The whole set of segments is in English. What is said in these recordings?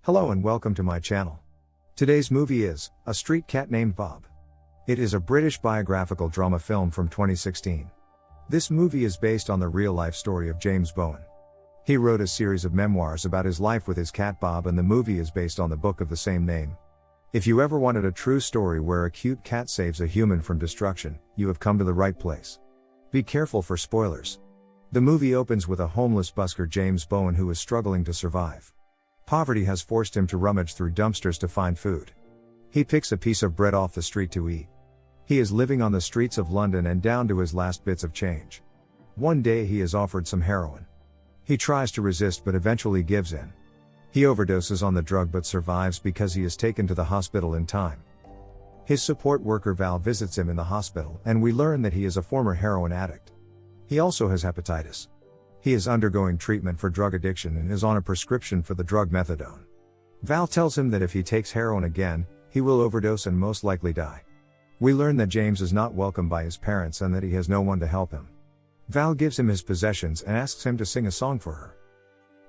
Hello and welcome to my channel. Today's movie is A Street Cat Named Bob. It is a British biographical drama film from 2016. This movie is based on the real-life story of James Bowen. He wrote a series of memoirs about his life with his cat Bob, and the movie is based on the book of the same name. If you ever wanted a true story where a cute cat saves a human from destruction, you have come to the right place. Be careful for spoilers. The movie opens with a homeless busker James Bowen who is struggling to survive. Poverty has forced him to rummage through dumpsters to find food. He picks a piece of bread off the street to eat. He is living on the streets of London and down to his last bits of change. One day he is offered some heroin. He tries to resist but eventually gives in. He overdoses on the drug but survives because he is taken to the hospital in time. His support worker Val visits him in the hospital, and we learn that he is a former heroin addict. He also has hepatitis. He is undergoing treatment for drug addiction and is on a prescription for the drug methadone. Val tells him that if he takes heroin again, he will overdose and most likely die. We learn that James is not welcomed by his parents and that he has no one to help him. Val gives him his possessions and asks him to sing a song for her.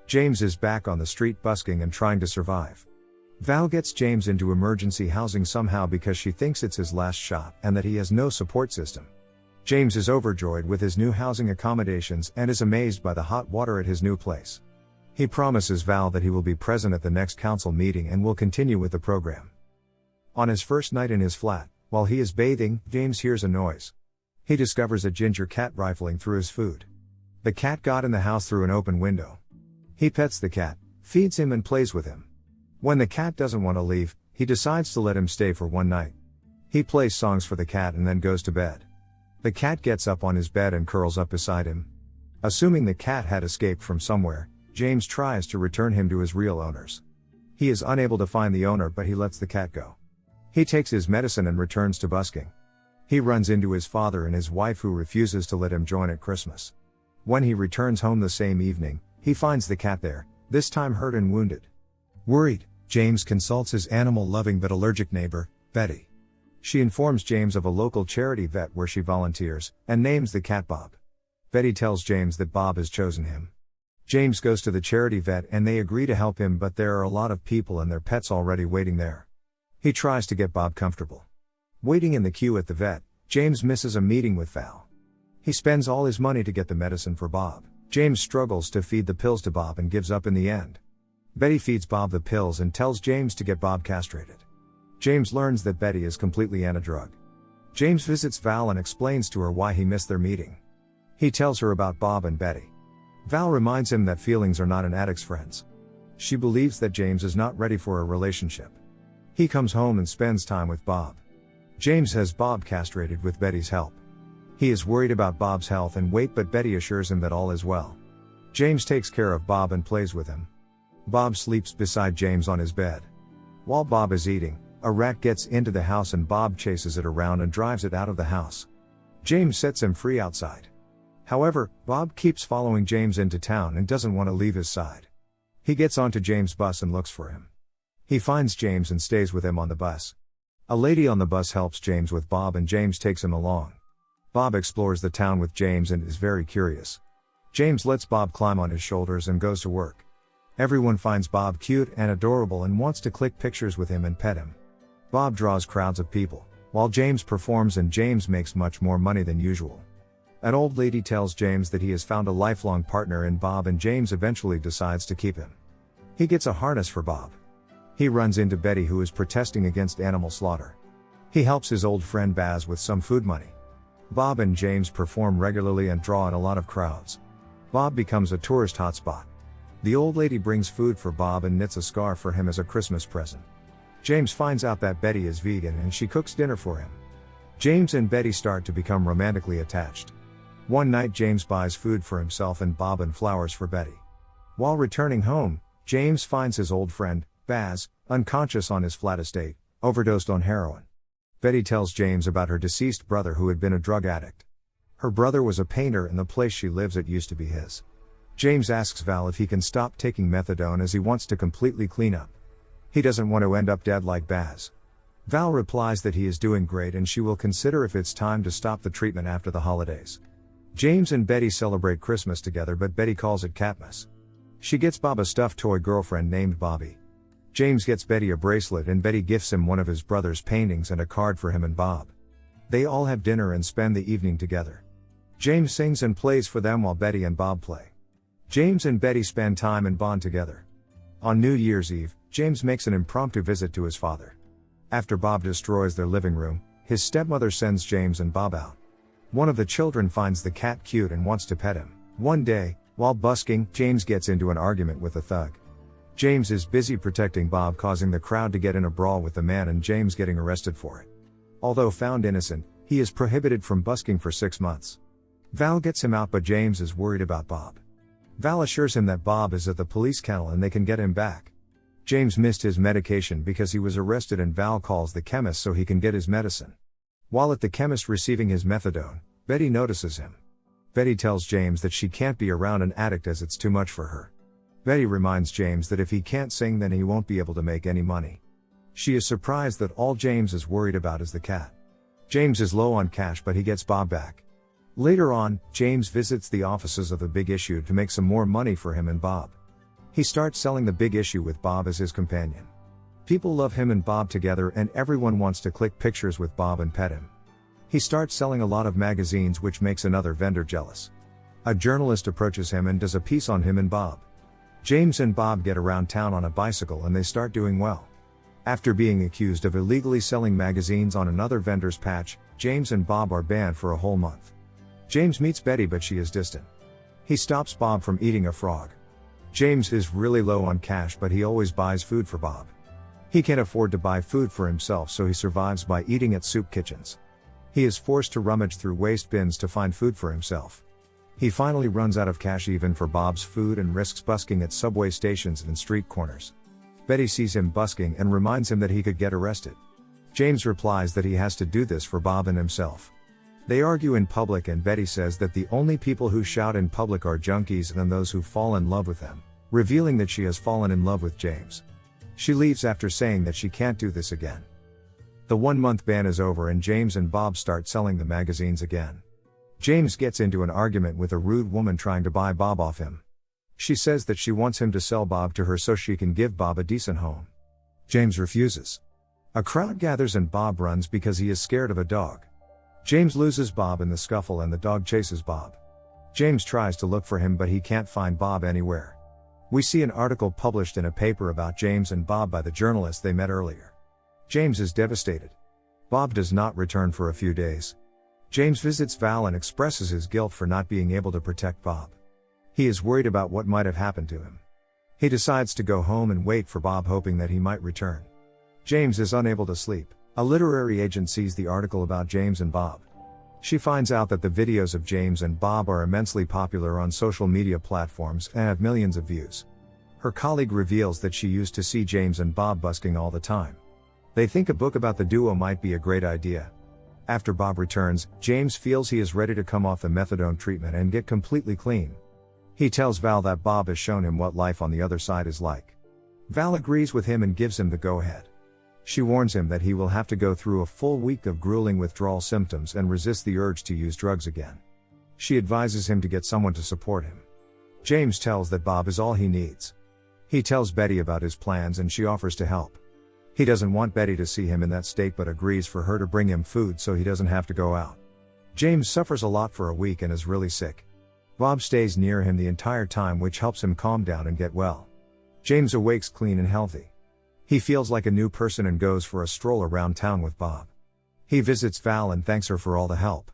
James is back on the street busking and trying to survive. Val gets James into emergency housing somehow because she thinks it's his last shot and that he has no support system. James is overjoyed with his new housing accommodations and is amazed by the hot water at his new place. He promises Val that he will be present at the next council meeting and will continue with the program. On his first night in his flat, while he is bathing, James hears a noise. He discovers a ginger cat rifling through his food. The cat got in the house through an open window. He pets the cat, feeds him and plays with him. When the cat doesn't want to leave, he decides to let him stay for one night. He plays songs for the cat and then goes to bed. The cat gets up on his bed and curls up beside him. Assuming the cat had escaped from somewhere, James tries to return him to his real owners. He is unable to find the owner, but he lets the cat go. He takes his medicine and returns to busking. He runs into his father and his wife who refuses to let him join at Christmas. When he returns home the same evening, he finds the cat there, this time hurt and wounded. Worried, James consults his animal-loving but allergic neighbor, Betty. She informs James of a local charity vet where she volunteers, and names the cat Bob. Betty tells James that Bob has chosen him. James goes to the charity vet and they agree to help him, but there are a lot of people and their pets already waiting there. He tries to get Bob comfortable. Waiting in the queue at the vet, James misses a meeting with Val. He spends all his money to get the medicine for Bob. James struggles to feed the pills to Bob and gives up in the end. Betty feeds Bob the pills and tells James to get Bob castrated. James learns that Betty is completely anti-drug. James visits Val and explains to her why he missed their meeting. He tells her about Bob and Betty. Val reminds him that feelings are not an addict's friends. She believes that James is not ready for a relationship. He comes home and spends time with Bob. James has Bob castrated with Betty's help. He is worried about Bob's health and weight, but Betty assures him that all is well. James takes care of Bob and plays with him. Bob sleeps beside James on his bed. While Bob is eating, a rat gets into the house and Bob chases it around and drives it out of the house. James sets him free outside. However, Bob keeps following James into town and doesn't want to leave his side. He gets onto James' bus and looks for him. He finds James and stays with him on the bus. A lady on the bus helps James with Bob and James takes him along. Bob explores the town with James and is very curious. James lets Bob climb on his shoulders and goes to work. Everyone finds Bob cute and adorable and wants to click pictures with him and pet him. Bob draws crowds of people, while James performs, and James makes much more money than usual. An old lady tells James that he has found a lifelong partner in Bob, and James eventually decides to keep him. He gets a harness for Bob. He runs into Betty, who is protesting against animal slaughter. He helps his old friend Baz with some food money. Bob and James perform regularly and draw in a lot of crowds. Bob becomes a tourist hotspot. The old lady brings food for Bob and knits a scarf for him as a Christmas present. James finds out that Betty is vegan and she cooks dinner for him. James and Betty start to become romantically attached. One night James buys food for himself and Bob and flowers for Betty. While returning home, James finds his old friend, Baz, unconscious on his flat estate, overdosed on heroin. Betty tells James about her deceased brother who had been a drug addict. Her brother was a painter and the place she lives at used to be his. James asks Val if he can stop taking methadone as he wants to completely clean up. He doesn't want to end up dead like Baz. Val replies that he is doing great and she will consider if it's time to stop the treatment after the holidays. James and Betty celebrate Christmas together, but Betty calls it Catmas. She gets Bob a stuffed toy girlfriend named Bobby. James gets Betty a bracelet and Betty gifts him one of his brother's paintings and a card for him and Bob. They all have dinner and spend the evening together. James sings and plays for them while Betty and Bob play. James and Betty spend time and bond together. On New Year's Eve, James makes an impromptu visit to his father. After Bob destroys their living room, his stepmother sends James and Bob out. One of the children finds the cat cute and wants to pet him. One day, while busking, James gets into an argument with a thug. James is busy protecting Bob, causing the crowd to get in a brawl with the man and James getting arrested for it. Although found innocent, he is prohibited from busking for 6 months. Val gets him out but James is worried about Bob. Val assures him that Bob is at the police kennel and they can get him back. James missed his medication because he was arrested and Val calls the chemist so he can get his medicine. While at the chemist receiving his methadone, Betty notices him. Betty tells James that she can't be around an addict as it's too much for her. Betty reminds James that if he can't sing then he won't be able to make any money. She is surprised that all James is worried about is the cat. James is low on cash but he gets Bob back. Later on, James visits the offices of the Big Issue to make some more money for him and Bob. He starts selling the Big Issue with Bob as his companion. People love him and Bob together and everyone wants to click pictures with Bob and pet him. He starts selling a lot of magazines which makes another vendor jealous. A journalist approaches him and does a piece on him and Bob. James and Bob get around town on a bicycle and they start doing well. After being accused of illegally selling magazines on another vendor's patch, James and Bob are banned for a whole month. James meets Betty but she is distant. He stops Bob from eating a frog. James is really low on cash but he always buys food for Bob. He can't afford to buy food for himself so he survives by eating at soup kitchens. He is forced to rummage through waste bins to find food for himself. He finally runs out of cash even for Bob's food and risks busking at subway stations and street corners. Betty sees him busking and reminds him that he could get arrested. James replies that he has to do this for Bob and himself. They argue in public and Betty says that the only people who shout in public are junkies and those who fall in love with them, revealing that she has fallen in love with James. She leaves after saying that she can't do this again. The 1-month ban is over and James and Bob start selling the magazines again. James gets into an argument with a rude woman trying to buy Bob off him. She says that she wants him to sell Bob to her so she can give Bob a decent home. James refuses. A crowd gathers and Bob runs because he is scared of a dog. James loses Bob in the scuffle and the dog chases Bob. James tries to look for him but he can't find Bob anywhere. We see an article published in a paper about James and Bob by the journalist they met earlier. James is devastated. Bob does not return for a few days. James visits Val and expresses his guilt for not being able to protect Bob. He is worried about what might have happened to him. He decides to go home and wait for Bob hoping that he might return. James is unable to sleep. A literary agent sees the article about James and Bob. She finds out that the videos of James and Bob are immensely popular on social media platforms and have millions of views. Her colleague reveals that she used to see James and Bob busking all the time. They think a book about the duo might be a great idea. After Bob returns, James feels he is ready to come off the methadone treatment and get completely clean. He tells Val that Bob has shown him what life on the other side is like. Val agrees with him and gives him the go-ahead. She warns him that he will have to go through a full week of grueling withdrawal symptoms and resist the urge to use drugs again. She advises him to get someone to support him. James tells that Bob is all he needs. He tells Betty about his plans and she offers to help. He doesn't want Betty to see him in that state but agrees for her to bring him food so he doesn't have to go out. James suffers a lot for a week and is really sick. Bob stays near him the entire time which helps him calm down and get well. James awakes clean and healthy. He feels like a new person and goes for a stroll around town with Bob. He visits Val and thanks her for all the help.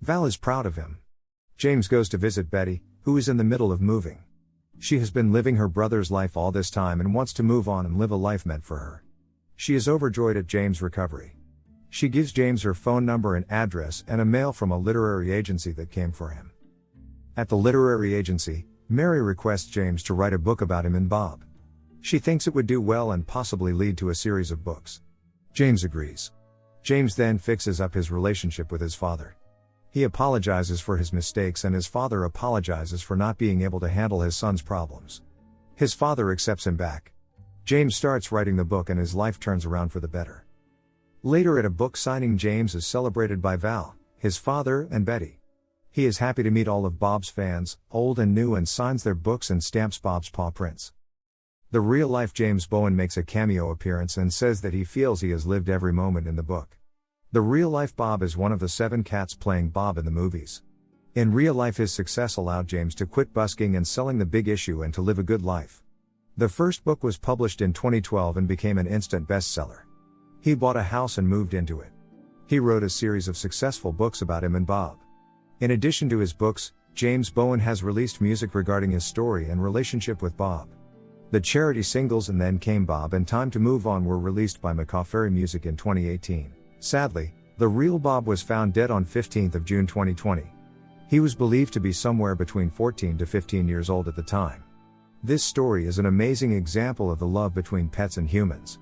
Val is proud of him. James goes to visit Betty, who is in the middle of moving. She has been living her brother's life all this time and wants to move on and live a life meant for her. She is overjoyed at James' recovery. She gives James her phone number and address and a mail from a literary agency that came for him. At the literary agency, Mary requests James to write a book about him and Bob. She thinks it would do well and possibly lead to a series of books. James agrees. James then fixes up his relationship with his father. He apologizes for his mistakes and his father apologizes for not being able to handle his son's problems. His father accepts him back. James starts writing the book and his life turns around for the better. Later at a book signing, James is celebrated by Val, his father, and Betty. He is happy to meet all of Bob's fans, old and new, and signs their books and stamps Bob's paw prints. The real-life James Bowen makes a cameo appearance and says that he feels he has lived every moment in the book. The real-life Bob is one of the 7 cats playing Bob in the movies. In real life, his success allowed James to quit busking and selling the big issue and to live a good life. The first book was published in 2012 and became an instant bestseller. He bought a house and moved into it. He wrote a series of successful books about him and Bob. In addition to his books, James Bowen has released music regarding his story and relationship with Bob. The charity singles And Then Came Bob and Time to Move On were released by Macaw Fairy Music in 2018. Sadly, the real Bob was found dead on 15th of June 2020. He was believed to be somewhere between 14 to 15 years old at the time. This story is an amazing example of the love between pets and humans.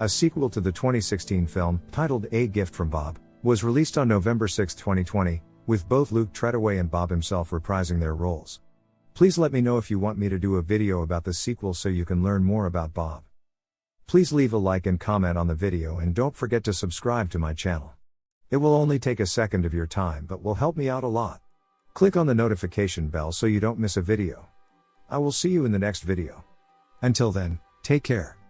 A sequel to the 2016 film, titled A Gift from Bob, was released on November 6, 2020, with both Luke Treadaway and Bob himself reprising their roles. Please let me know if you want me to do a video about the sequel so you can learn more about Bob. Please leave a like and comment on the video, and don't forget to subscribe to my channel. It will only take a second of your time but will help me out a lot. Click on the notification bell so you don't miss a video. I will see you in the next video. Until then, take care.